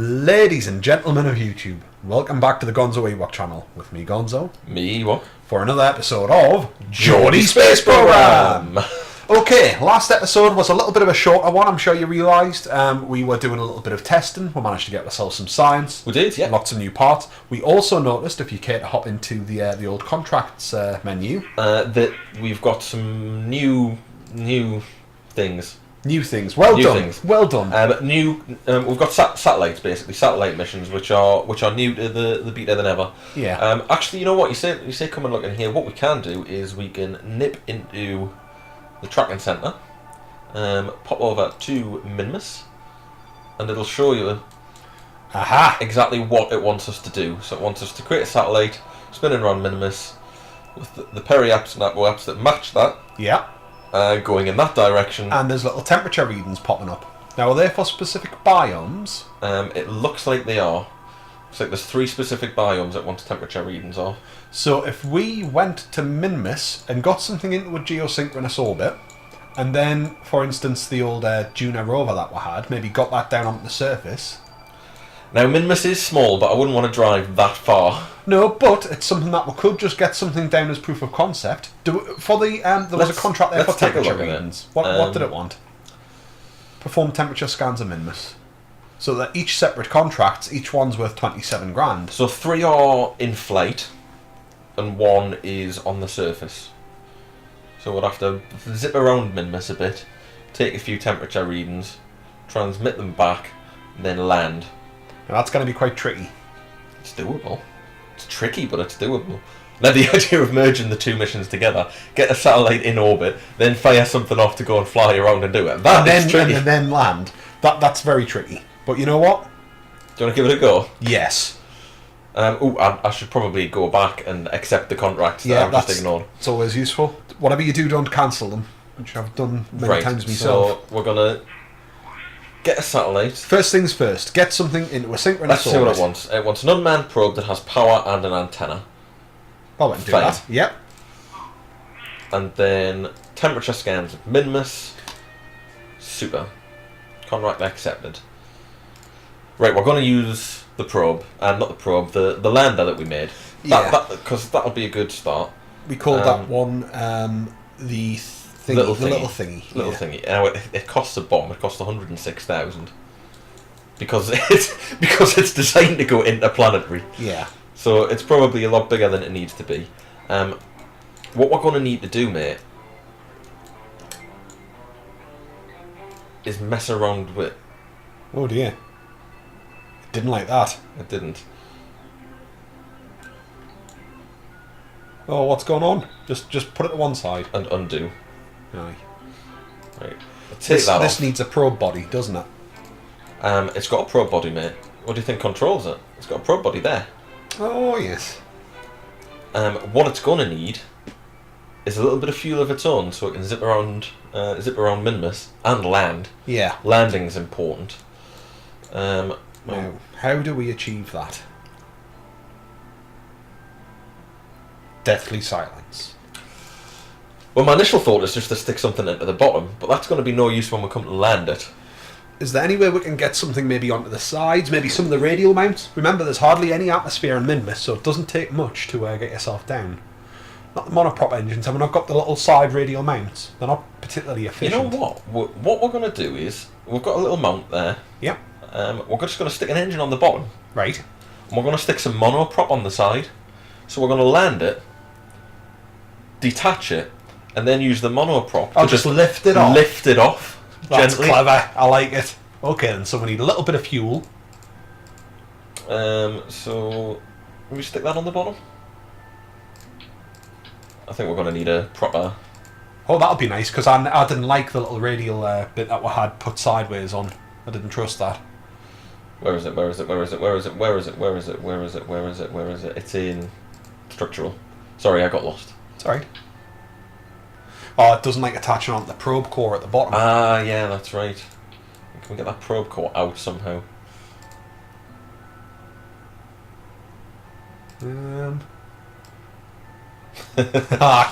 Ladies and gentlemen of YouTube, welcome back to the GonzoEwok channel with me, Gonzo. Me, Ewok. For another episode of Geordie Space Program. Okay, last episode was a little bit of a shorter one, I'm sure you realised. We were doing a little bit of testing. We managed to get ourselves some science. We did, yeah. Lots of new parts. We also noticed, if you care to hop into the old contracts menu, that we've got some new things. New things. Well New done. things. Well done. We've got satellites, basically satellite missions, which are new to the beta than ever. Yeah. Actually, you know what? You say come and look in here. What we can do is we can nip into the tracking centre, pop over to Minmus, and it'll show you exactly what it wants us to do. So it wants us to create a satellite spinning around Minmus with the peri-apps and apps that match that. Yeah. Going in that direction. And there's little temperature readings popping up. Now, are they for specific biomes? It looks like they are. Looks like there's 3 specific biomes that want temperature readings of. So if we went to Minmus and got something into a geosynchronous orbit, and then, for instance, the old Juno rover that we had, maybe got that down onto the surface. Now, Minmus is small, but I wouldn't want to drive that far. No, but it's something that we could just get something down as proof of concept. There was a contract there for temperature readings. What did it want? Perform temperature scans of Minmus. So that each separate contract, each one's worth 27 grand. So 3 are in flight, and 1 is on the surface. So we'll have to zip around Minmus a bit, take a few temperature readings, transmit them back, and then land. Now that's going to be quite tricky. It's doable. It's tricky, but it's doable. Now the idea of merging the 2 missions together, get a satellite in orbit, then fire something off to go and fly around and do it. That's tricky. And then land. That's very tricky. But you know what? Do you want to give it a go? Yes. I should probably go back and accept the contracts that I've just ignored. It's always useful. Whatever you do, don't cancel them, which I've done many times myself. So we're going to get a satellite. First things first, get something into a synchronous orbit. Let's see what it wants. It wants an unmanned probe that has power and an antenna. I'll let him do that. Yep. And then temperature scans of Minmus. Super. Contract accepted. Right, we're going to use the probe, not the probe, the lander that we made. Because that'll be a good start. We called that one the little thingy. Little thingy. Now it costs a bomb. It costs 106,000 because it's designed to go interplanetary. Yeah. So it's probably a lot bigger than it needs to be. What we're going to need to do, mate, is mess around with. Oh dear. It didn't like that. It didn't. Oh, what's going on? Just put it to one side. And undo. Aye. Right. This needs a probe body, doesn't it? It's got a probe body, mate. What do you think controls it? It's got a probe body there. Oh, yes. What it's going to need is a little bit of fuel of its own, so it can zip around Minmus and land. Yeah. Landing's important. Now, how do we achieve that? Deathly silence. Well, my initial thought is just to stick something into the bottom, but that's going to be no use when we come to land it. Is there any way we can get something maybe onto the sides, maybe some of the radial mounts? Remember, there's hardly any atmosphere in Minmus, so it doesn't take much to get yourself down. Not the monoprop engines, and we've not got the little side radial mounts. They're not particularly efficient. You know what? What we're going to do is, we've got a little mount there. Yep. We're just going to stick an engine on the bottom. Right. And we're going to stick some monoprop on the side. So we're going to land it, detach it, and then use the monoprop to just lift it off. Lift it off. That's gently. Clever. I like it. Okay, then, so we need a little bit of fuel. So can we stick that on the bottom? I think we're going to need a proper. Oh, that'll be nice, because I didn't like the little radial bit that we had put sideways on. I didn't trust that. Where is it? It's in structural. Sorry, I got lost. It's alright. Oh, it doesn't like attaching onto the probe core at the bottom. Ah, yeah, that's right. Can we get that probe core out somehow?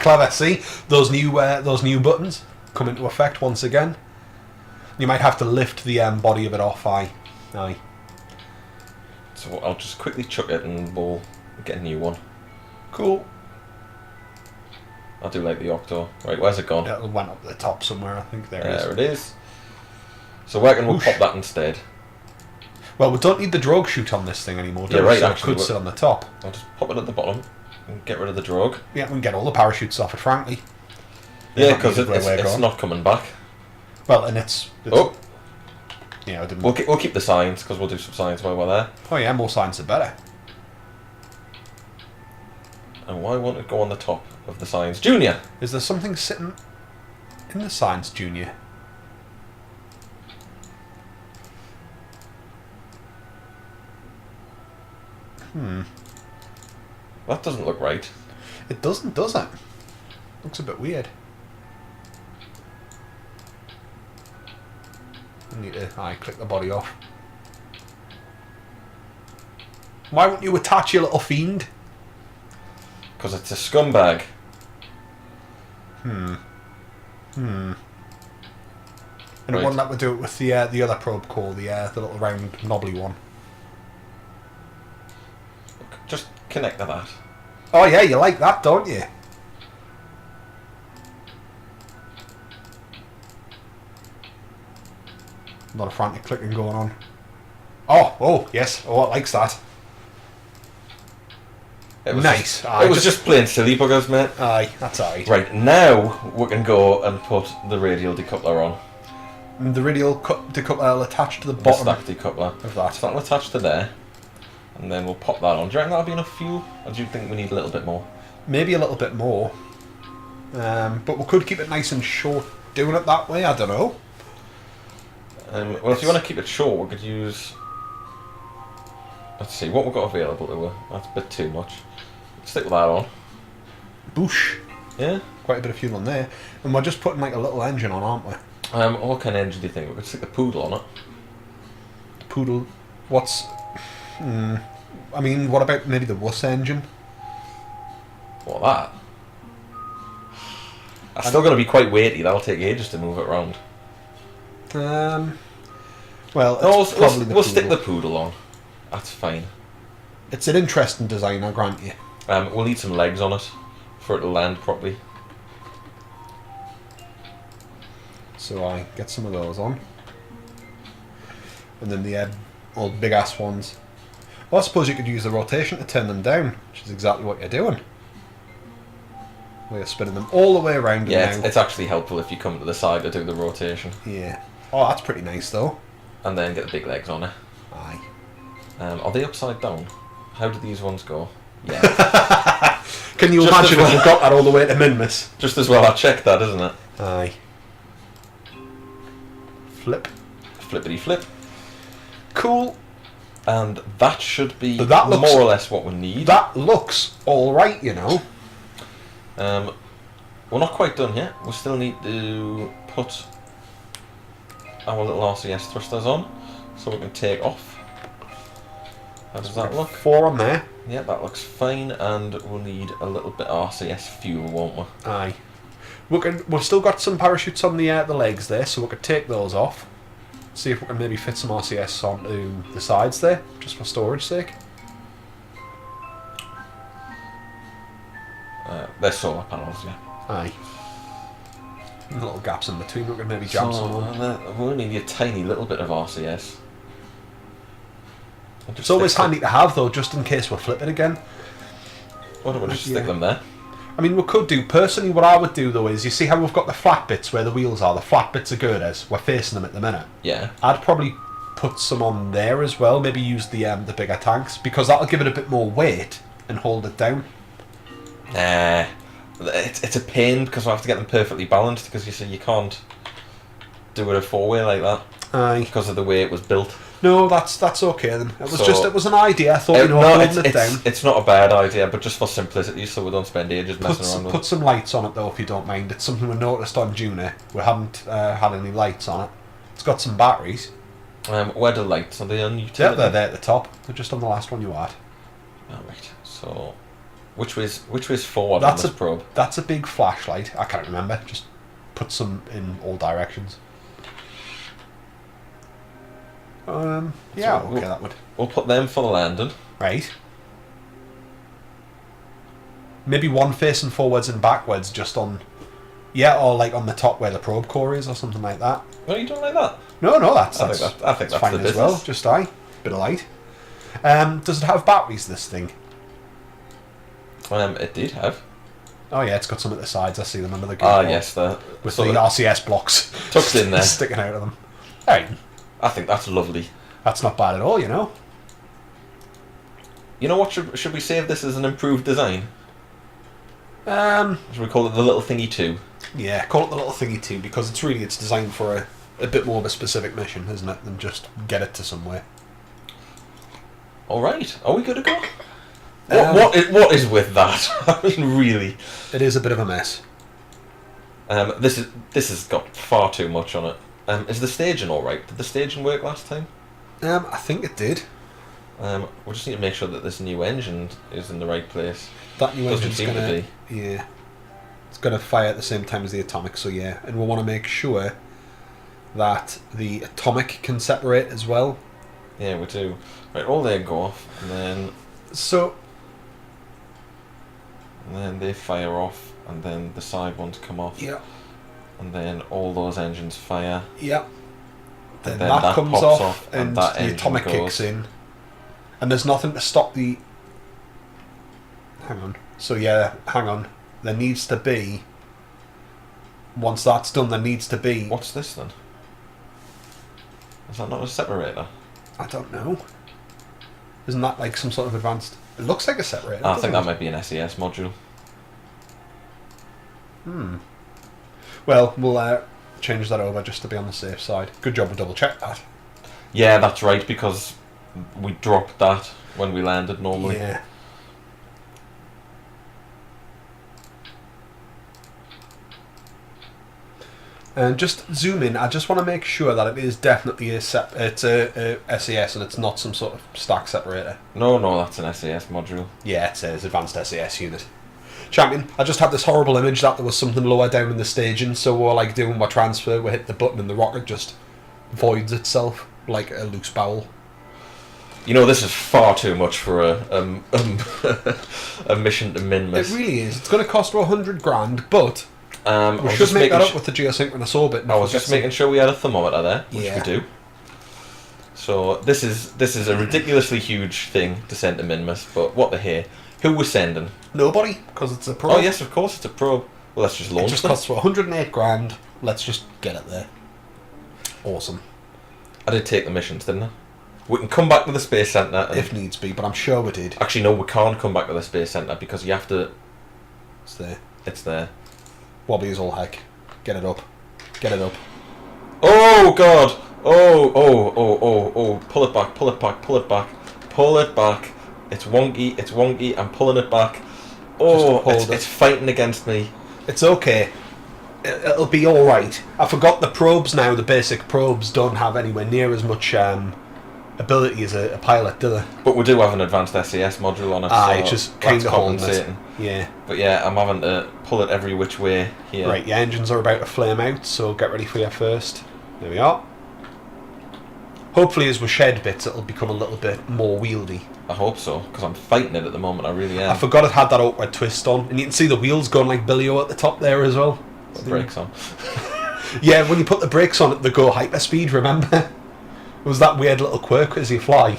Clever. See, those new buttons come into effect once again. You might have to lift the body of it off. Aye. So I'll just quickly chuck it and we'll get a new one. Cool. I do like the octo. Right, where's it gone? It went up the top somewhere, I think. There it is. So where can we pop that instead? Well, we don't need the drogue chute on this thing anymore, do we? Right, So actually, it could sit on the top. I'll just pop it at the bottom and get rid of the drogue. Yeah, we can get all the parachutes off it, frankly. Yeah, because it's not coming back. Well, and it's oh! Yeah, I didn't... We'll keep the signs, because we'll do some signs while we're there. Oh yeah, more signs the better. And why won't it go on the top of the signs? Junior! Is there something sitting in the signs, Junior? That doesn't look right. It doesn't, does it? Looks a bit weird. I need to click the body off. Why won't you attach your little fiend? Because it's a scumbag. And Right. it wouldn't let me do it with the other probe core, the little round knobbly one. Just connect to that. Oh yeah, you like that, don't you? A lot of frantic clicking going on. Oh, yes. Oh, it likes that. It was Nice. It was just plain silly buggers, mate. Aye, that's alright. Right, now we can go and put the radial decoupler on. And the radial decoupler will attach to the The bottom stack decoupler. of that. So that'll attach to there. And then we'll pop that on. Do you reckon that'll be enough fuel? Or do you think we need a little bit more? Maybe a little bit more. But we could keep it nice and short doing it that way, I don't know. Well, if you want to keep it short, we could use... Let's see, what we've got available to us. That's a bit too much. Stick with that on. Boosh. Yeah? Quite a bit of fuel on there. And we're just putting like a little engine on, aren't we? What kind of engine do you think? We could stick the Poodle on it. Poodle. What's... I mean, what about maybe the Wuss engine? What, that? That's still going to be quite weighty. That'll take ages to move it around. Well, No, it's probably the we'll Poodle. stick the Poodle on. That's fine. It's an interesting design, I grant you. We'll need some legs on it for it to land properly. So I get some of those on. And then the old big ass ones. Well, I suppose you could use the rotation to turn them down, which is exactly what you're doing. We're spinning them all the way around. Yeah, now. it's actually helpful if you come to the side to do the rotation. Yeah. Oh, that's pretty nice though. And then get the big legs on it. Aye. Are they upside down? How do these ones go? Yeah. Can you Just imagine as if we got that all the way to Minmus? Just as well I checked that, isn't it? Aye. Flip. Flippity flip. Cool. And that should be But that looks- more or less what we need. That looks alright, you know. We're not quite done yet. We still need to put our little RCS thrusters on so we can take off. How does that look? 4 on there. Yeah, that looks fine, and we'll need a little bit of RCS fuel, won't we? Aye. We've still got some parachutes on the legs there, so we could take those off. See if we can maybe fit some RCS onto the sides there, just for storage sake. They're solar panels, yeah. Aye. And little gaps in between, we could maybe jam some on. We only need a tiny little bit of RCS. It's always handy to have though, just in case we're flipping again. Why don't we just stick them there? I mean, we could do, personally what I would do though is, you see how we've got the flat bits where the wheels are, the flat bits of girders, we're facing them at the minute. Yeah. I'd probably put some on there as well, maybe use the bigger tanks, because that'll give it a bit more weight and hold it down. Nah. It's a pain because I have to get them perfectly balanced because you see you can't do it a four-way like that. Aye. Because of the way it was built. No, that's okay then. It was So- it was an idea. I thought, holding it down. It's not a bad idea, but just for simplicity, so we don't spend ages messing around with Put it. some lights on it though, if you don't mind. It's something we noticed on Junie. We haven't had any lights on it. It's got some batteries. Where the lights? Are they on Yeah, utility? they're there at the top. They're just on the last one you had. Alright, so... Which way's forward That's on this probe? That's a big flashlight. I can't remember. Just put some in all directions. Yeah, So okay, that would. We'll put them for the landing. Right. Maybe one facing forwards and backwards, just on. Yeah, or like on the top where the probe core is, or something like that. No, you don't like that? No, that's I think that's fine the as business. well. Just bit of light. Does it have batteries? This thing? It did have. Oh yeah, it's got some at the sides. I see them under the gearbox. Yes, with the RCS blocks tucked in there, sticking out of them. Hey, I think that's lovely. That's not bad at all, you know. You know what? Should we save this as an improved design? Should we call it the little thingy 2? Yeah, call it the little thingy 2 because it's designed for a bit more of a specific mission, isn't it, than just get it to somewhere. All right, are we good to go? What is with that? I mean, really, it is a bit of a mess. This has got far too much on it. Is the staging all right? Did the staging work last time? I think it did. We just need to make sure that this new engine is in the right place. That new engine's seem to be. Yeah, it's gonna fire at the same time as the atomic. So yeah, and we want to make sure that the atomic can separate as well. Yeah, we do. Right, all they go off, and then they fire off, and then the side ones come off. Yeah. And then all those engines fire. Yeah. Then then that comes off, and and that the engine atomic goes. kicks in. And there's nothing to stop the... Hang on. So yeah, hang on. There needs to be... Once that's done, there needs to be... What's this then? Is that not a separator? I don't know. Isn't that like some sort of advanced... It looks like a separator. I think doesn't that might be an SES module. Well, we'll change that over just to be on the safe side. Good job we double checked that. Yeah, that's right, because we dropped that when we landed normally. Yeah. And just zoom in. I just want to make sure that it is definitely it's a SES and it's not some sort of stack separator. No, that's an SES module. Yeah, it says advanced SES unit. Champion, I just had this horrible image that there was something lower down in the staging, so we're like doing my transfer, we hit the button and the rocket just voids itself like a loose bowel. You know, this is far too much for a mission to Minmus. It really is. It's going to cost $100,000, but we should make that up with the geosynchronous orbit. I was just making sure we had a thermometer there, which Yeah. we do. So this is a ridiculously huge thing to send to Minmus, but what the hey? Who we're sending? Nobody, because it's a probe. Oh yes, of course it's a probe. Well, let's just launch It just it. costs $108,000. Let's just get it there. Awesome. I did take the missions, didn't I? We can come back to the space centre If needs be, but I'm sure we did. Actually, no, we can't come back to the space centre because you have to. It's there. It's there. Wobbly as all heck. Get it up. Get it up. Oh God! Oh! Pull it back! Pull it back! Pull it back! Pull it back! It's wonky! It's wonky! I'm pulling it back. Oh, it's fighting against me. It's okay. It'll be all right. I forgot the probes now. The basic probes don't have anywhere near as much ability as a pilot, do they? But we do have an advanced SES module on it. So it's just kind of compensating. Yeah. But yeah, I'm having to pull it every which way here. Right, your engines are about to flame out, so get ready for your first. There we are. Hopefully, as we shed bits, it'll become a little bit more wieldy. I hope so, because I'm fighting it at the moment. I really am. I forgot it had that awkward twist on, and you can see the wheels going like Billy-O at the top there as well. Put the brakes on. Yeah, when you put the brakes on it, they go hyperspeed. Remember, it was that weird little quirk as you fly.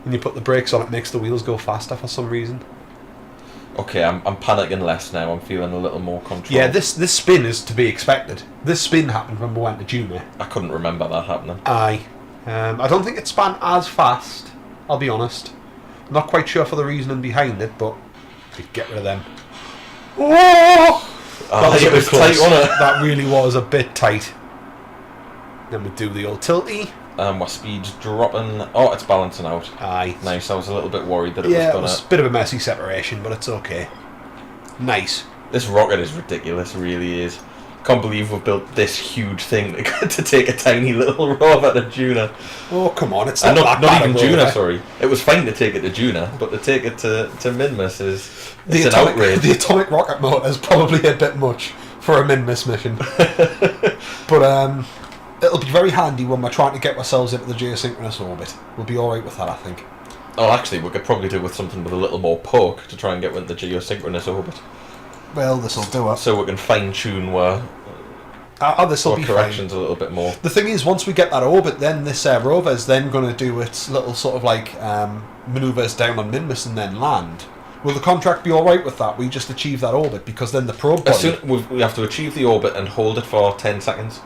When you put the brakes on, it makes the wheels go faster for some reason. Okay, I'm panicking less now. I'm feeling a little more control. Yeah, this spin is to be expected. This spin happened when we went to Junior. I couldn't remember that happening. Aye. I don't think it span as fast, I'll be honest. Not quite sure for the reasoning behind it, but get rid of them. Oh! That was a bit close. Tight, wasn't it? That really was a bit tight. Then we do the old tilty. My speed's dropping. Oh, it's balancing out. Aye. Nice. I was a little bit worried that it was Yeah, gonna. it was a bit of a messy separation, but it's okay. Nice. This rocket is ridiculous. Really is. Can't believe we've built this huge thing to take a tiny little rover to Juna. Oh come on, it's not bad even a Juna. rover. Sorry, it was fine to take it to Juna, but to take it to Minmus is The an outrage. The atomic rocket motor is probably a bit much for a Minmus mission. But it'll be very handy when we're trying to get ourselves into the geosynchronous orbit. We'll be alright with that, I think. Oh, actually, we could probably do with something with a little more poke to try and get into the geosynchronous orbit. Well, this'll do it. So we can fine-tune where this'll be corrections fine. a little bit more. The thing is, once we get that orbit, then this rover is then going to do its little sort of like manoeuvres down on Minmus and then land. Will the contract be alright with that? We just achieve that orbit, because then the probe body... we have to achieve the orbit and hold it for 10 seconds.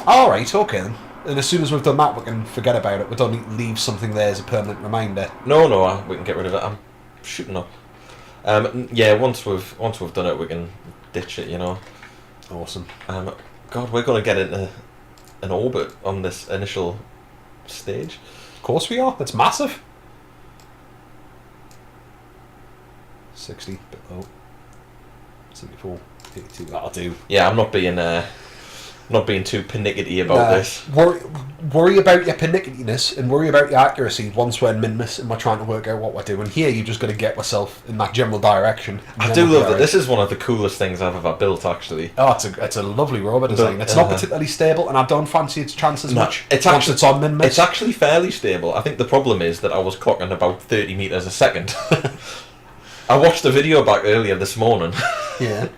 Alright, okay then. And as soon as we've done that, we can forget about it. We don't need to leave something there as a permanent reminder. No, we can get rid of it. I'm shooting up. Yeah, once we've done it, we can ditch it, you know. Awesome. God, we're going to get into an orbit on this initial stage. Of course we are. It's massive. 60, bit low. 74, 82. That'll do. Yeah, I'm not being too pernickety about this. Worry about your pernicketiness and worry about your accuracy once we're in Minmus and we're trying to work out what we're doing. Here, you've just got to get yourself in that general direction. I do love that. This is one of the coolest things I've ever built, actually. Oh, it's a lovely rover design. It's not particularly stable, and I don't fancy its chances much. It's once it's on Minmus. It's actually fairly stable. I think the problem is that I was clocking about 30 meters a second. I watched the video back earlier this morning. Yeah.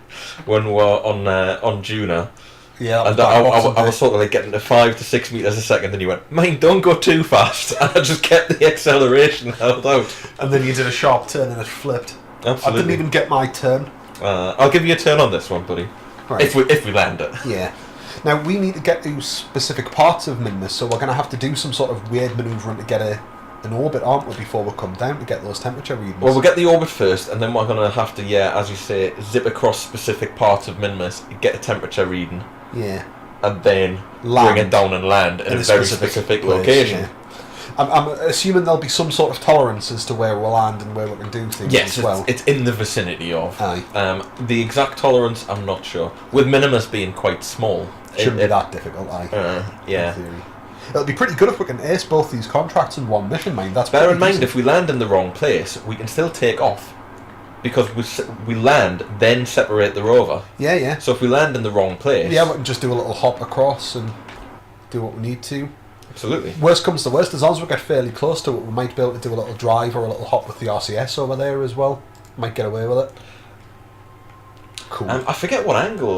When we were on Juna. Yeah. And I was sort of like getting to 5 to 6 meters a second, and you went, "Mine, don't go too fast." And I just kept the acceleration held out. And then you did a sharp turn and it flipped. Absolutely. I didn't even get my turn. I'll give you a turn on this one, buddy. Right. If we land it. Yeah. Now we need to get to specific parts of Minmus, so we're going to have to do some sort of weird manoeuvring to get an orbit, aren't we, before we come down to get those temperature readings? Well, we'll get the orbit first, and then we're going to have to, as you say, zip across specific parts of Minmus, get a temperature reading. Yeah. And then bring it down and land in a very specific location. Yeah. I'm assuming there'll be some sort of tolerance as to where we'll land and where we can do things as well. It's in the vicinity of. Aye. The exact tolerance, I'm not sure. With Minmus being quite small. Shouldn't be that difficult, yeah. In theory. It'll be pretty good if we can ace both these contracts in one mission, mind. Bear in mind, if we land in the wrong place, we can still take off. Because we land, then separate the rover. Yeah, yeah. So if we land in the wrong place... Yeah, we can just do a little hop across and do what we need to. Absolutely. Worst comes to worst, as long as we get fairly close to it, we might be able to do a little drive or a little hop with the RCS over there as well. Might get away with it. Cool. I forget what angle...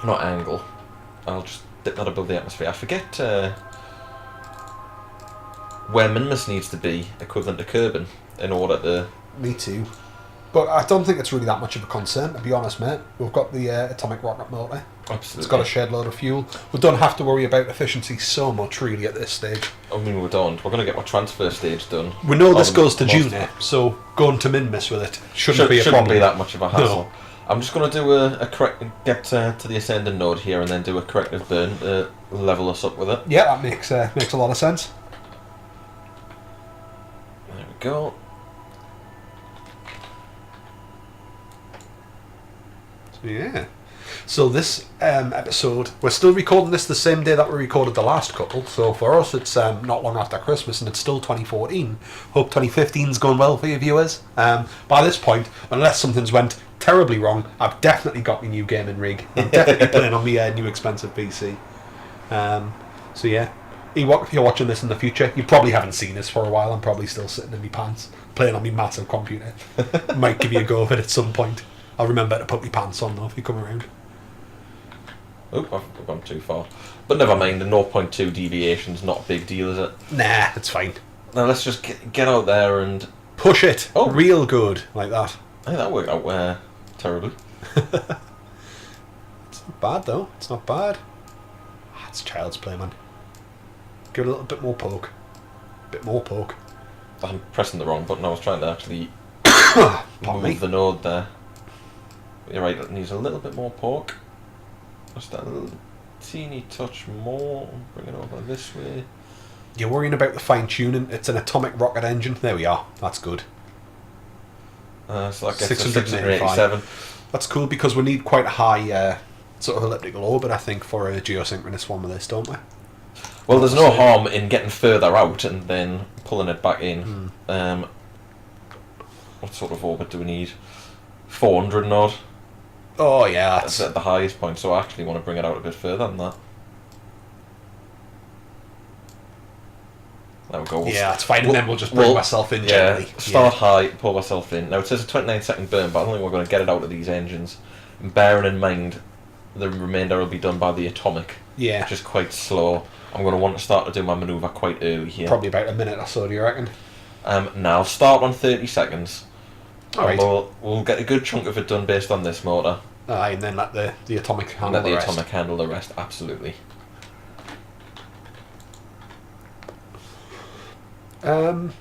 not angle. I'll just dip that above the atmosphere. I forget where Minmus needs to be equivalent to Kerbal in order to... Me too. But I don't think it's really that much of a concern, to be honest, mate. We've got the atomic rocket motor. Absolutely. It's got a shared load of fuel. We don't have to worry about efficiency so much, really, at this stage. I mean, we don't. We're going to get our transfer stage done. We know this goes to June, so going to Minmus with it shouldn't be a problem. Shouldn't be that much of a hassle. No. I'm just going to do get to the ascending node here and then do a corrective burn to level us up with it. Yeah, that makes a lot of sense. There we go. Yeah. So this episode, we're still recording this the same day that we recorded the last couple. So for us, it's not long after Christmas, and it's still 2014. Hope 2015's going well for you viewers. By this point, unless something's went terribly wrong, I've definitely got my new gaming rig. I'm definitely playing on my new expensive PC. So yeah, Ewok, if you're watching this in the future, you probably haven't seen this for a while. I'm probably still sitting in my pants, playing on my massive computer. Might give you a go of it at some point. I'll remember to put my pants on though if you come around. Oh, I've gone too far. But never mind, the 0.2 deviation's not a big deal, is it? Nah, it's fine. Now let's just get out there and... Push it! Oh. Real good, like that. I think that worked out terribly. It's not bad though, it's not bad. It's child's play, man. Give it a little bit more poke. Bit more poke. I'm pressing the wrong button, I was trying to actually move the node there. You're right, it needs a little bit more poke. Just that little teeny touch more. Bring it over this way. You're worrying about the fine tuning. It's an atomic rocket engine. There we are. That's good. So that gets 687. That's cool because we need quite a high sort of elliptical orbit, I think, for a geosynchronous one with this, don't we? Well, there's no harm in getting further out and then pulling it back in. What sort of orbit do we need? 400 odd. Oh yeah, that's at the highest point, so I actually want to bring it out a bit further than that. There we go. Yeah, that's fine. And then we'll just bring myself in gently. Start high, pull myself in. Now it says a 29-second burn, but I don't think we're going to get it out of these engines. And bearing in mind, the remainder will be done by the atomic. Yeah. Which is quite slow. I'm going to want to start to do my manoeuvre quite early here. Probably about a minute or so, do you reckon? Now, start on 30 seconds. Alright. We'll get a good chunk of it done based on this motor. Aye, and then let the atomic handle the rest. Atomic handle the rest, absolutely. I'll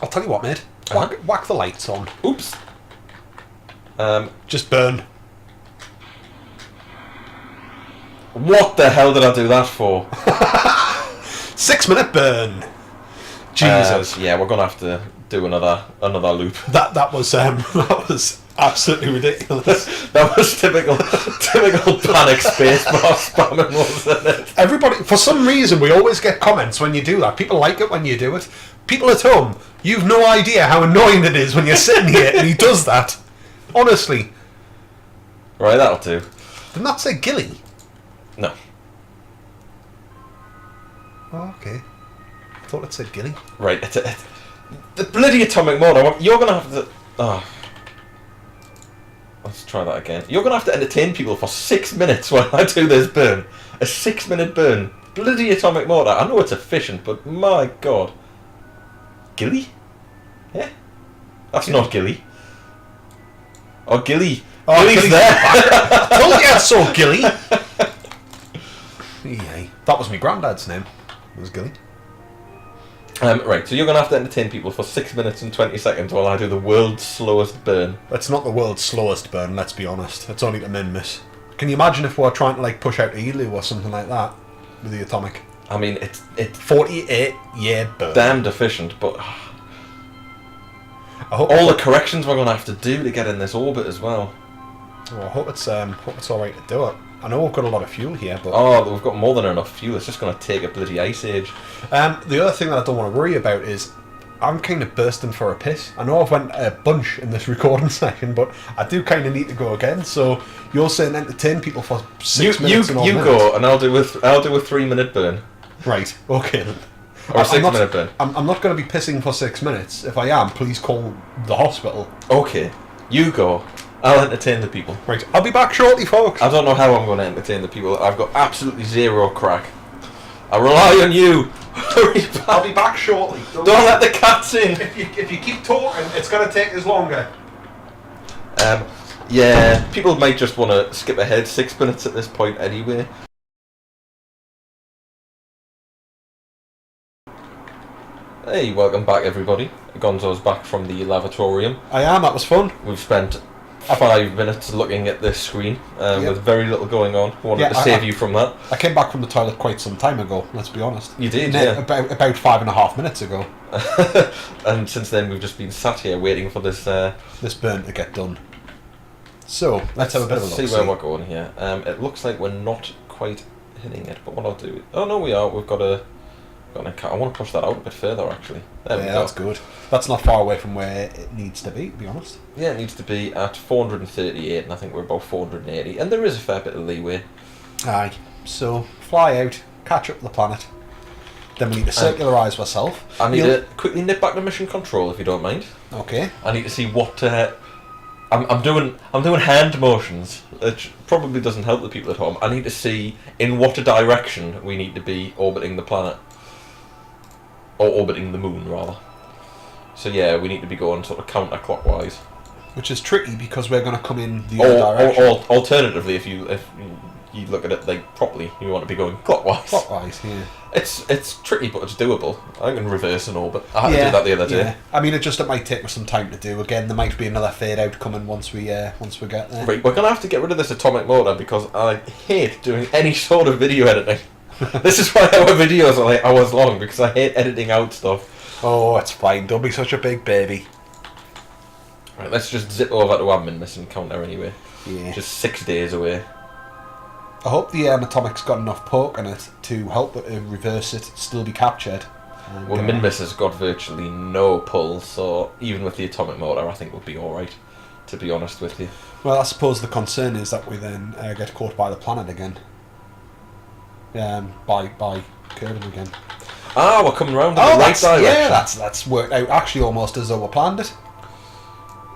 tell you what, mate. Whack the lights on. Oops. Just burn. What the hell did I do that for? 6-minute burn. Jesus. Yeah, we're gonna have to do another loop. That was absolutely ridiculous. That was typical panic spacebar spamming, wasn't it? Everybody, for some reason, we always get comments when you do that. People like it when you do it. People at home, you've no idea how annoying it is when you're sitting here and he does that. Honestly. Right, that'll do. Didn't that say Gilly? No. Oh, okay. I thought it said Gilly. Right, the bloody atomic motor. You're gonna have to. Oh. Let's try that again. You're gonna have to entertain people for 6 minutes while I do this burn. A 6-minute burn. Bloody atomic motor. I know it's efficient, but my god. Gilly? Yeah. That's Gilly. Not Gilly. Oh, Gilly. Oh, Gilly's there. I told you I saw Gilly. Yay. That was my granddad's name. It was Gilly. Right, so you're going to have to entertain people for 6 minutes and 20 seconds while I do the world's slowest burn. It's not the world's slowest burn, let's be honest. It's only the Minmus. Can you imagine if we're trying to like push out Elu or something like that with the atomic? I mean, it's 48-year burn. Damned efficient, but all the corrections we're going to have to do to get in this orbit as well. Well, I hope it's alright to do it. I know we've got a lot of fuel here, but... Oh, we've got more than enough fuel. It's just going to take a bloody ice age. The other thing that I don't want to worry about is I'm kind of bursting for a piss. I know I've went a bunch in this recording session, but I do kind of need to go again. So you're saying entertain people for 6 minutes and all You minutes. go, and I'll do a 3-minute burn. Right, okay then. Or a 6-minute burn. I'm not going to be pissing for 6 minutes. If I am, please call the hospital. Okay, you go. I'll entertain the people. Right, I'll be back shortly, folks. I don't know how I'm going to entertain the people. I've got absolutely zero crack. I rely on you. Hurry back. I'll be back shortly. Don't let the cats in. If you keep talking, it's going to take us longer. Yeah, people might just want to skip ahead 6 minutes at this point anyway. Hey, welcome back everybody. Gonzo's back from the lavatorium. I am, that was fun. We've spent 5 minutes looking at this screen with very little going on. Wanted to save you from that. I came back from the toilet quite some time ago, let's be honest. You did, yeah. About 5.5 minutes ago. And since then we've just been sat here waiting for this burn to get done. So, let's have a bit of a look. See where we're going here. It looks like we're not quite hitting it, but what I'll do... Oh no, we are. We've got a... I want to push that out a bit further, actually. There we go. That's good. That's not far away from where it needs to be be honest. Yeah, it needs to be at 438, and I think we're about 480, and there is a fair bit of leeway. Aye. So, fly out, catch up the planet. Then we need to circularise ourselves. I need to quickly nip back to mission control, if you don't mind. Okay. I need to see what... I'm doing hand motions, which probably doesn't help the people at home. I need to see in what direction we need to be orbiting the planet. Or orbiting the moon, rather. So yeah, we need to be going sort of counterclockwise. Which is tricky because we're going to come in the other direction. Or alternatively, if you look at it like properly, you want to be going clockwise. Clockwise, yeah. It's tricky, but it's doable. I can reverse an orbit. I had to do that the other day. Yeah. I mean, it might take us some time to do. Again, there might be another fade out coming once we get there. Right, we're going to have to get rid of this atomic motor because I hate doing any sort of video editing. This is why our videos are like hours long, because I hate editing out stuff. Oh, it's fine. Don't be such a big baby. Right, let's just zip over to our Minmus and count there anyway. Yeah. Just 6 days away. I hope the atomic's got enough poke in it to help it reverse it, still be captured. Well, Minmus has got virtually no pull, so even with the atomic motor, I think we'll be alright, to be honest with you. Well, I suppose the concern is that we then get caught by the planet again. By Kerbal again. Ah, we're coming round in the right direction. Yeah, that's worked out actually almost as though we planned it.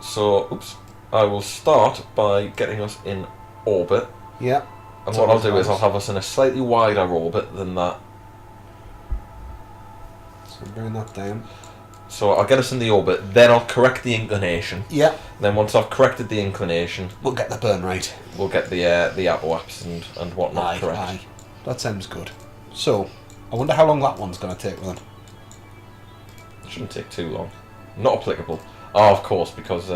So, oops. I will start by getting us in orbit. Yeah. And what I'll do is I'll have us in a slightly wider orbit than that. So bring that down. So I'll get us in the orbit, then I'll correct the inclination. Yeah. Then once I've corrected the inclination, we'll get the burn rate. We'll get the apoaps and whatnot correct. Aye. That sounds good. So, I wonder how long that one's going to take then. It shouldn't take too long. Not applicable. Oh, of course, because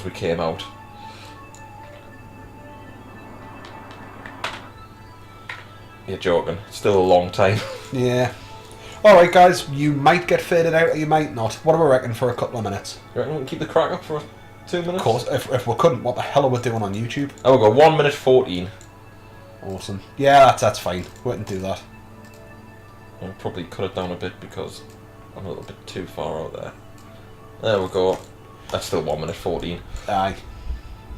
we came out. You're joking. It's still a long time. Yeah. Alright guys, you might get faded out or you might not. What do we reckon for a couple of minutes? You reckon we can keep the crack up for 2 minutes? Of course, if we couldn't, what the hell are we doing on YouTube? Oh, we'll go 1 minute 14. Awesome. Yeah, that's fine. We can do that. I'll probably cut it down a bit because I'm a little bit too far out there. There we go. That's still 1 minute 14. Aye.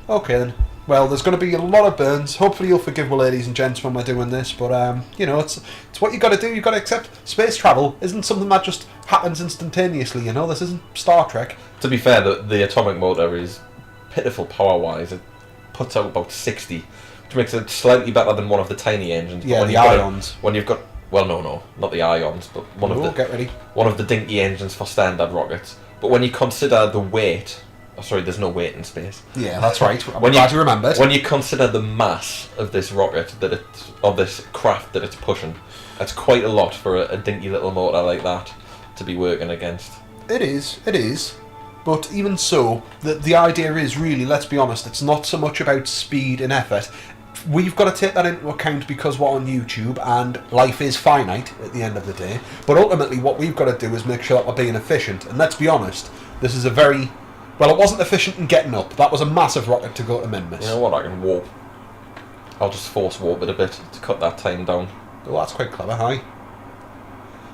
Okay then. Well, there's going to be a lot of burns. Hopefully you'll forgive me, ladies and gents, when we're doing this. But, you know, it's what you got to do. You've got to accept space travel isn't something that just happens instantaneously, you know? This isn't Star Trek. To be fair, the atomic motor is pitiful power-wise. It puts out about 60, which makes it slightly better than one of the tiny engines. Yeah, the ions. When you've got... Well, no, not the ions, but get ready. One of the dinky engines for standard rockets. But when you consider the weight... Oh, sorry, there's no weight in space. Yeah, that's right. I'm glad you remembered. When you consider the mass of this rocket, of this craft that it's pushing, that's quite a lot for a dinky little motor like that to be working against. It is. But even so, the idea is really, let's be honest, it's not so much about speed and effort. We've got to take that into account because we're on YouTube and life is finite at the end of the day. But ultimately what we've got to do is make sure that we're being efficient. And let's be honest, this is a very... Well, it wasn't efficient in getting up. That was a massive rocket to go to Minmus. You know what, I can warp. I'll just force warp it a bit to cut that time down. Oh, that's quite clever, hi.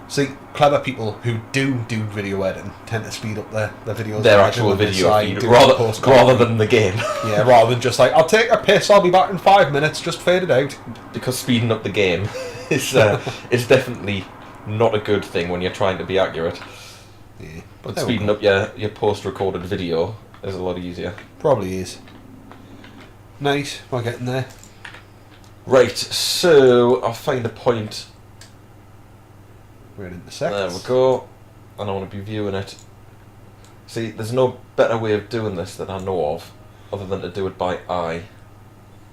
See, clever people who do video editing tend to speed up their videos. Their actual video feed, rather than the game. Yeah, rather than just like, I'll take a piss, I'll be back in 5 minutes, just fade it out. Because speeding up the game is definitely not a good thing when you're trying to be accurate. Yeah. But speeding up your post-recorded video is a lot easier. Probably is. Nice, we're getting there. Right, so I'll find a point. We're in the seconds. There we go. And I want to be viewing it. See, there's no better way of doing this that I know of, other than to do it by eye.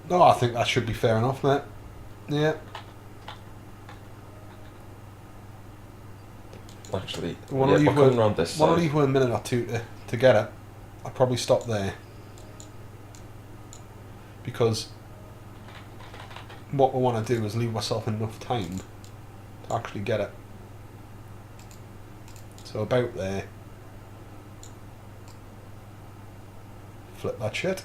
No, I think that should be fair enough, mate. Yeah. Actually, we're coming around this side. I want to leave a minute or two to get it. I'll probably stop there. Because what we want to do is leave myself enough time to actually get it. So about there. Flip that shit.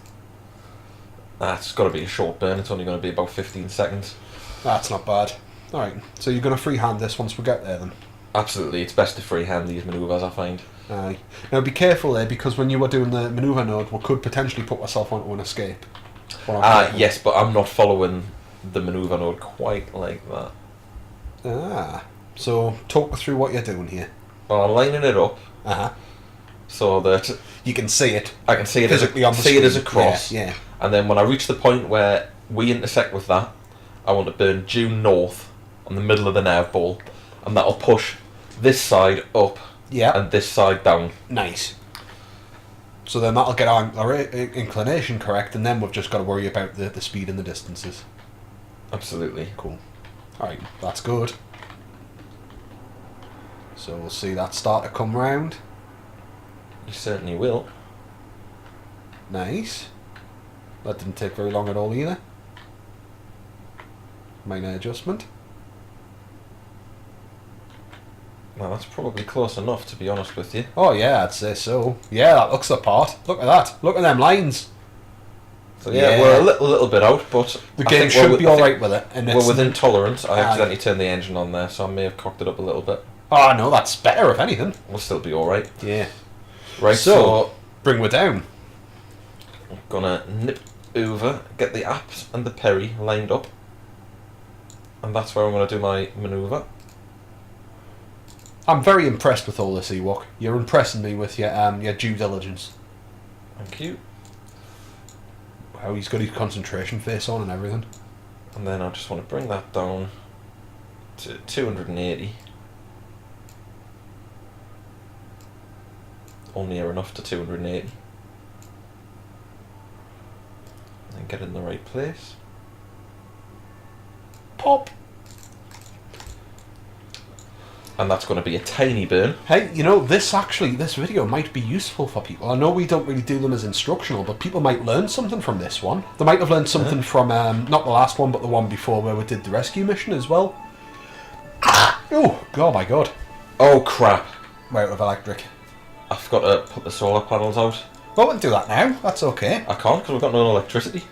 It's got to be a short burn. It's only going to be about 15 seconds. That's not bad. Alright, so you're going to freehand this once we get there then? Absolutely, it's best to freehand these manoeuvres, I find. Aye. Now be careful there, because when you were doing the manoeuvre node, we could potentially put ourselves onto an escape. Yes, but I'm not following the manoeuvre node quite like that. So talk me through what you're doing here. Well, I'm lining it up. So that... You can see it. I can see it physically on the screen. See it as a cross. Yeah. And then when I reach the point where we intersect with that, I want to burn due north on the middle of the nav ball, and that'll push this side up and this side down. Nice. So then that'll get our inclination correct, and then we've just got to worry about the speed and the distances. Absolutely. Cool. Alright, that's good. So we'll see that start to come round. You certainly will. Nice. That didn't take very long at all either. Minor adjustment. Well, that's probably close enough, to be honest with you. Oh yeah, I'd say so. Yeah, that looks the part. Look at that. Look at them lines. So yeah, we're a little bit out, but the game should be alright with it. And we're within tolerance. I accidentally turned the engine on there, so I may have cocked it up a little bit. Oh no, that's better if anything. We'll still be alright. Yeah. Right, so bring her down. I'm gonna nip over, get the apps and the Perry lined up, And that's where I'm going to do my manoeuvre. I'm very impressed with all this, Ewok. You're impressing me with your due diligence. Thank you. Wow, he's got his concentration face on and everything. And then I just want to bring that down to 280. Or near enough to 280. And then get in the right place. Pop! And that's going to be a tiny burn. Hey, you know, this video might be useful for people. I know we don't really do them as instructional, but people might learn something from this one. They might have learned something from, not the last one, but the one before where we did the rescue mission as well. Oh, my God. Oh, crap. We're out of electric. I forgot to put the solar panels out. Well, we can do that now. That's okay. I can't because we've got no electricity.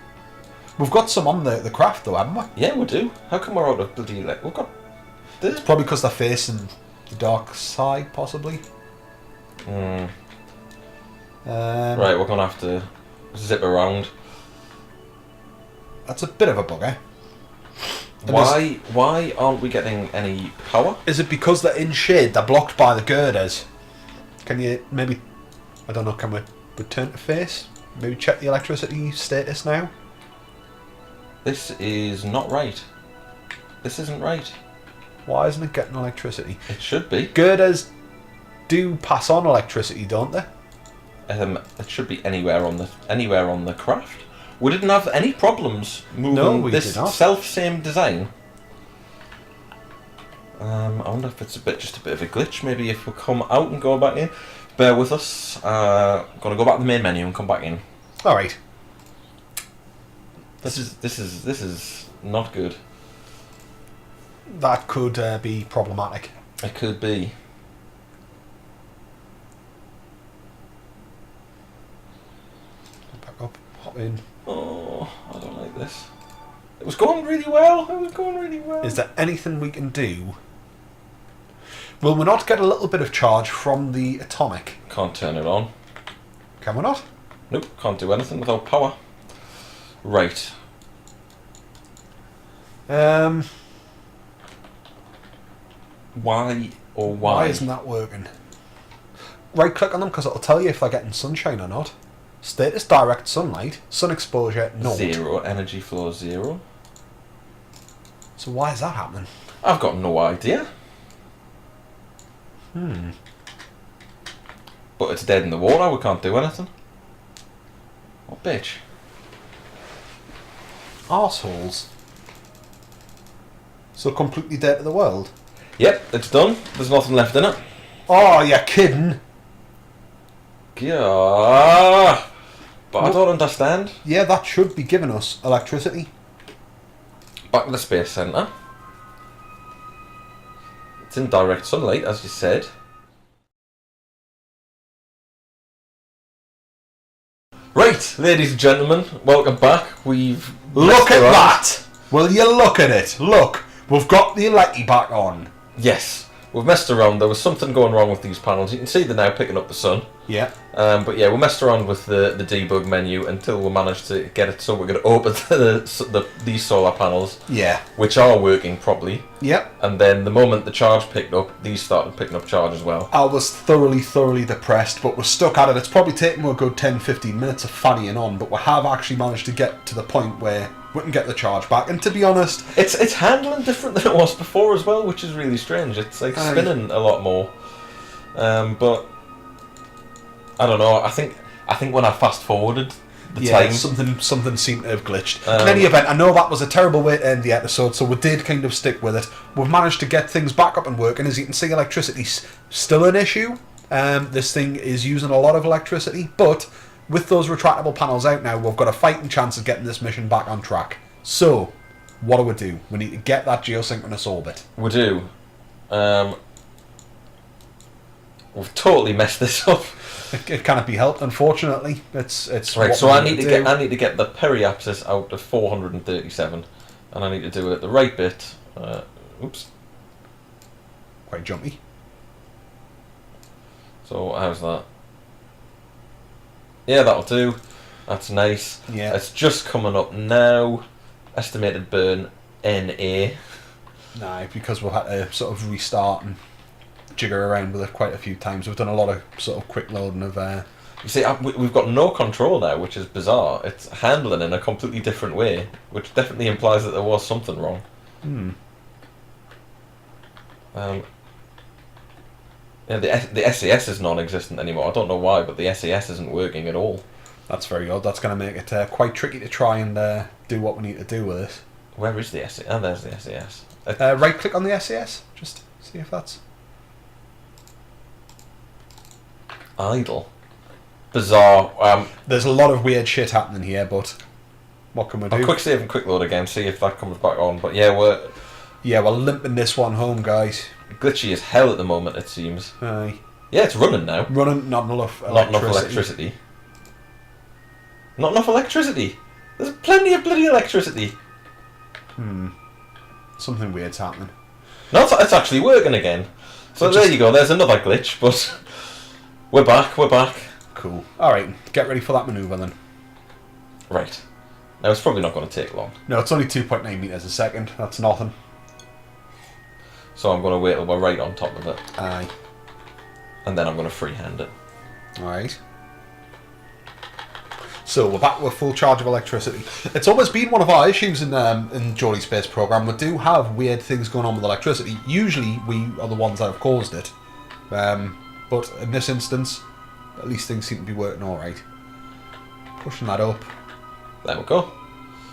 We've got some on the craft, though, haven't we? Yeah, we do. How come we're out of bloody we've got... It's probably because they're facing the dark side, possibly. Right, we're going to have to zip around. That's a bit of a bugger. Why aren't we getting any power? Is it because they're in shade? They're blocked by the girders. Can you maybe... I don't know, can we return to face? Maybe check the electricity status now? This is not right. This isn't right. Why isn't it getting electricity? It should be. Girders do pass on electricity, don't they? It should be anywhere on the craft. We didn't have any problems moving this self-same design. I wonder if it's just a bit of a glitch. Maybe if we come out and go back in. Bear with us. Gotta go back to the main menu and come back in. All right. This is not good. That could be problematic. It could be. Back up, hop in. Oh, I don't like this. It was going really well. Is there anything we can do? Will we not get a little bit of charge from the atomic? Can't turn it on. Can we not? Nope, can't do anything without power. Right. Why isn't that working? Right click on them because it'll tell you if they're getting sunshine or not. Status direct sunlight, sun exposure 0. 0, energy flow 0. So why is that happening? I've got no idea. But it's dead in the water, we can't do anything. What bitch? Arseholes. So completely dead to the world? Yep, it's done. There's nothing left in it. Oh, you're kidding. Yeah. But I don't understand. Yeah, that should be giving us electricity. Back to the Space Centre. It's in direct sunlight, as you said. Right, ladies and gentlemen, welcome back. Look at that! Will you look at it? Look, we've got the electy back on. Yes, we've messed around. There was something going wrong with these panels. You can see they're now picking up the sun. Yeah. But yeah, we messed around with the debug menu until we managed to get it so we're going to open these solar panels. Yeah. Which are working properly. Yep. And then the moment the charge picked up, these started picking up charge as well. I was thoroughly depressed, but we're stuck at it. It's probably taken a good 10-15 minutes of fannying on, but we have actually managed to get to the point where we can get the charge back. And to be honest, it's handling different than it was before as well, which is really strange. It's like spinning a lot more. But I don't know. I think when I fast forwarded the time, something seemed to have glitched. In any event, I know that was a terrible way to end the episode, so we did kind of stick with it. We've managed to get things back up and working. As you can see, electricity's still an issue. This thing is using a lot of electricity, but with those retractable panels out now, we've got a fighting chance of getting this mission back on track. So, what do? We need to get that geosynchronous orbit. We do. We've totally messed this up. It cannot be helped, unfortunately. It's right. So I need to get the periapsis out to 437, and I need to do it at the right bit. Oops. Quite jumpy. So how's that? Yeah, that'll do. That's nice. Yeah. It's just coming up now. Estimated burn NA. No, because we'll have to sort of restart and jigger around with it quite a few times. We've done a lot of sort of quick loading of... You see, we've got no control now, which is bizarre. It's handling in a completely different way, which definitely implies that there was something wrong. Yeah, the SES is non-existent anymore. I don't know why, but the SES isn't working at all. That's very odd. That's going to make it quite tricky to try and do what we need to do with it. Where is the SES? Oh, there's the SES. Right click on the SES. Just see if that's... Idle. Bizarre. There's a lot of weird shit happening here, but what can we do? I'll quick save and quick load again, see if that comes back on. But yeah, we're limping this one home, guys. Glitchy as hell at the moment, it seems. Aye. Yeah, it's running now. Running, not enough electricity. Not enough electricity. Not enough electricity. There's plenty of bloody electricity. Something weird's happening. No, it's actually working again. So there you go. There's another glitch, but we're back. We're back. Cool. All right, get ready for that manoeuvre then. Right. Now it's probably not going to take long. No, it's only 2.9 meters a second. That's nothing. So I'm going to wait till we're right on top of it. Aye. And then I'm going to freehand it. All right. So we're back with full charge of electricity. It's always been one of our issues in Geordie Space Program. We do have weird things going on with electricity. Usually we are the ones that have caused it. But in this instance, at least things seem to be working all right. Pushing that up. There we go.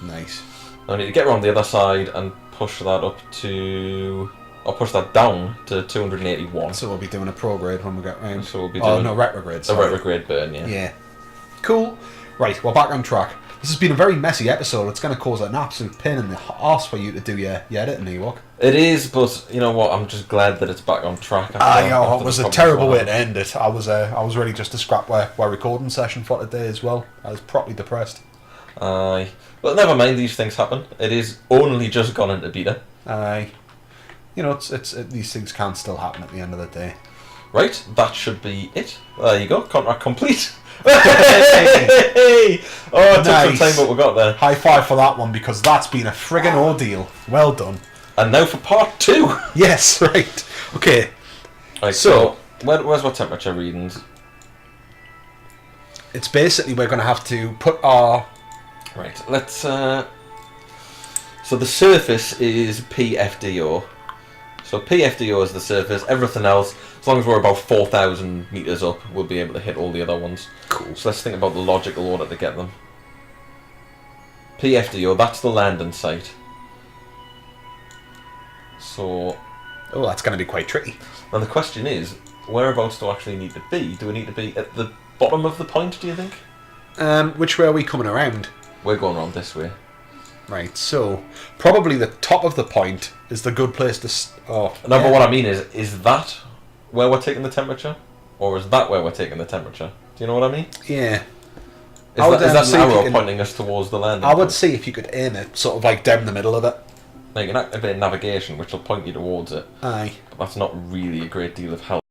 Nice. I need to get around the other side and push that up to... I'll push that down to 281. So we'll be doing a prograde when we get round. So we'll be doing... Oh, no, retrograde. A retrograde burn, yeah. Yeah. Cool. Right, we're back on track. This has been a very messy episode. It's going to cause an absolute pain in the arse for you to do your editing, Ewok. It is, but you know what? I'm just glad that it's back on track. It was a terrible way to end it. I was ready just to scrap our recording session for today as well. I was properly depressed. Aye. But never mind, these things happen. It is only just gone into beta. Aye. You know, it's these things can still happen at the end of the day. Right, that should be it. There you go, contract complete. Hey! Oh, it took some time, but we got there. High five for that one, because that's been a friggin' ordeal. Well done. And now for part 2. Yes, right. Okay. Right, so where's my temperature readings? It's basically we're going to have to put our... Right, let's... So the surface is PFDO. So PFDO is the surface. Everything else, as long as we're about 4,000 meters up, we'll be able to hit all the other ones. Cool. So let's think about the logical order to get them. PFDO, that's the landing site. So... Oh, that's going to be quite tricky. Now the question is, whereabouts do I actually need to be? Do we need to be at the bottom of the point, do you think? Which way are we coming around? We're going around this way. Right, so probably the top of the point is the good place to... No, but what I mean is that where we're taking the temperature? Or is that where we're taking the temperature? Do you know what I mean? Yeah. Is that an arrow pointing us towards the landing? I would see if you could aim it sort of like down the middle of it. Now you can activate navigation, which will point you towards it. Aye. But that's not really a great deal of help.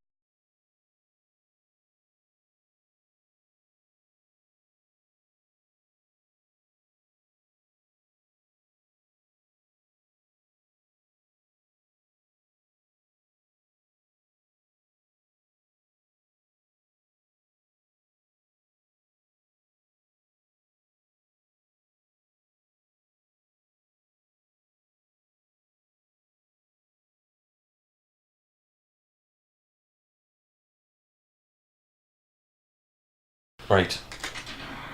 Right.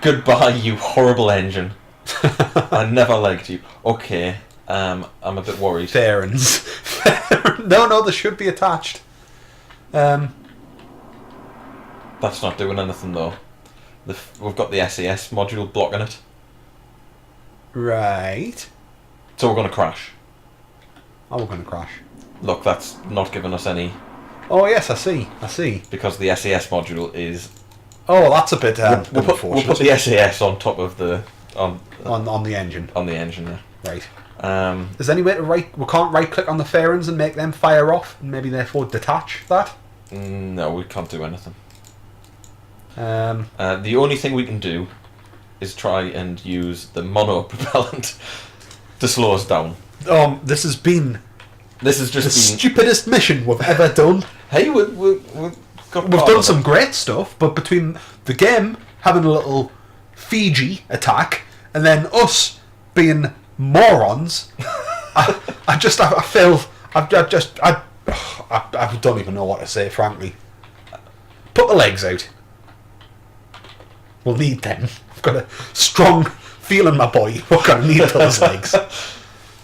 Goodbye, you horrible engine. I never liked you. Okay, I'm a bit worried. Fairens. No, they should be attached. That's not doing anything though. We've got the SES module blocking it. Right. So we're going to crash. Oh, we're going to crash. Look, that's not giving us any... Oh yes, I see. Because the SES module is... Oh, that's a bit we'll put the SAS on top of the... On the engine. On the engine, yeah. Right. Is there any way to we can't right-click on the fairings and make them fire off, and maybe therefore detach that? No, we can't do anything. The only thing we can do is try and use the mono propellant to slow us down. This has been This is just the stupidest mission we've ever done. Hey, we've done some great stuff, but between the game having a little Fiji attack and then us being morons, I don't even know what to say, frankly. Put the legs out. We'll need them. I've got a strong feeling, my boy. We're going to need those legs.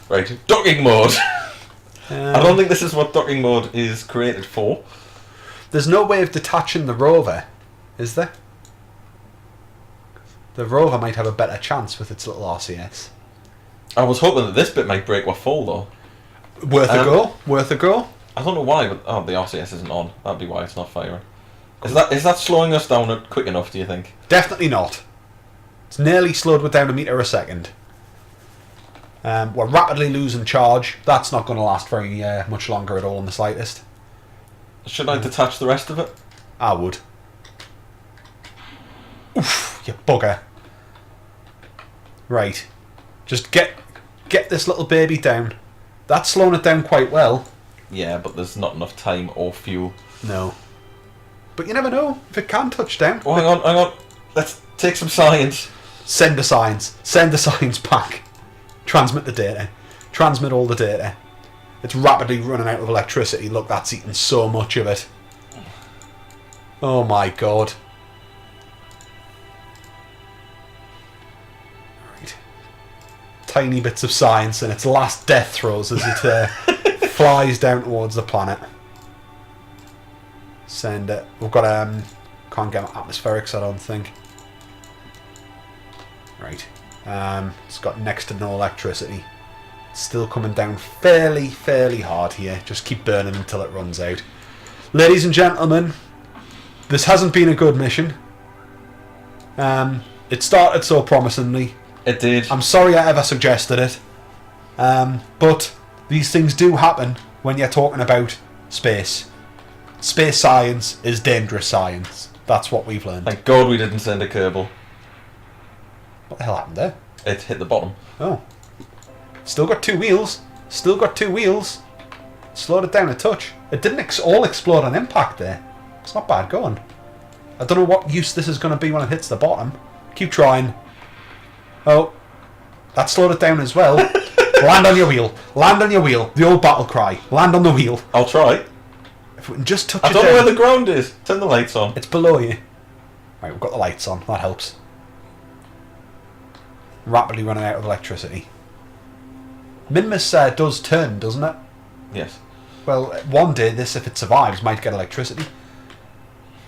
Right, docking mode. I don't think this is what docking mode is created for. There's no way of detaching the rover, is there? The rover might have a better chance with its little RCS. I was hoping that this bit might break our fall, though. Worth a go. Worth a go. I don't know why, but the RCS isn't on. That'd be why it's not firing. Is that slowing us down quick enough, do you think? Definitely not. It's nearly slowed down a metre a second. We're rapidly losing charge. That's not going to last very much longer at all in the slightest. Should I detach the rest of it? I would. Oof, you bugger. Right. Just get this little baby down. That's slowing it down quite well. Yeah, but there's not enough time or fuel. No. But you never know if it can touch down. Oh, hang on. Let's take some science. Send the science. Send the science back. Transmit the data. Transmit all the data. It's rapidly running out of electricity. Look, that's eating so much of it. Oh my god. Right. Tiny bits of science in its last death throes as it flies down towards the planet. Send it. We've got can't get atmospherics, I don't think. Right. It's got next to no electricity. It's still coming down fairly hard here. Just keep burning until it runs out. Ladies and gentlemen, this hasn't been a good mission. It started so promisingly. It did. I'm sorry I ever suggested it. But these things do happen when you're talking about space. Space science is dangerous science. That's what we've learned. Thank God we didn't send a Kerbal. What the hell happened there? It hit the bottom. Oh. Still got two wheels. Still got two wheels. Slowed it down a touch. It didn't all explode on impact there. It's not bad going. I don't know what use this is going to be when it hits the bottom. Keep trying. Oh. That slowed it down as well. Land on your wheel. Land on your wheel. The old battle cry. Land on the wheel. I'll try. If we can just touch I it don't know down. where the ground is. Turn the lights on. It's below you. Right, we've got the lights on. That helps. Rapidly running out of electricity. Minmus does turn, doesn't it? Yes. Well, one day this, if it survives, might get electricity.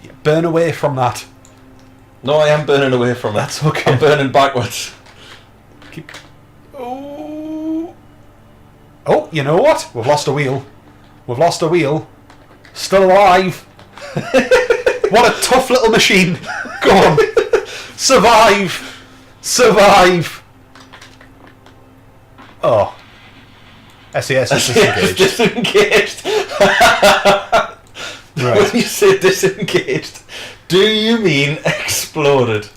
Yeah, burn away from that. No, I am burning away from it. That's okay. I'm burning backwards. Keep. Oh, you know what? We've lost a wheel. We've lost a wheel. Still alive. What a tough little machine. Go on. Survive. Survive. Oh. SES is disengaged. Disengaged. Right. When you say disengaged, do you mean exploded?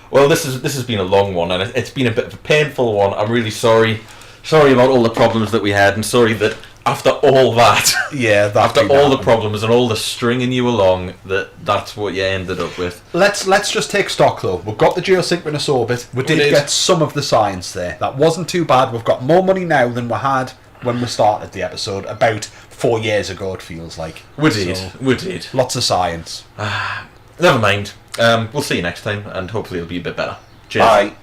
Well, this has been a long one, and it's been a bit of a painful one. I'm really sorry. Sorry about all the problems that we had, and sorry that after all that, yeah, after all the problems and all the stringing you along, that's what you ended up with. Let's just take stock though. We've got the geosynchronous orbit. We did get some of the science there. That wasn't too bad. We've got more money now than we had when we started the episode about 4 years ago. It feels like we did. Lots of science. Never mind. We'll see you next time, and hopefully it'll be a bit better. Cheers. Bye.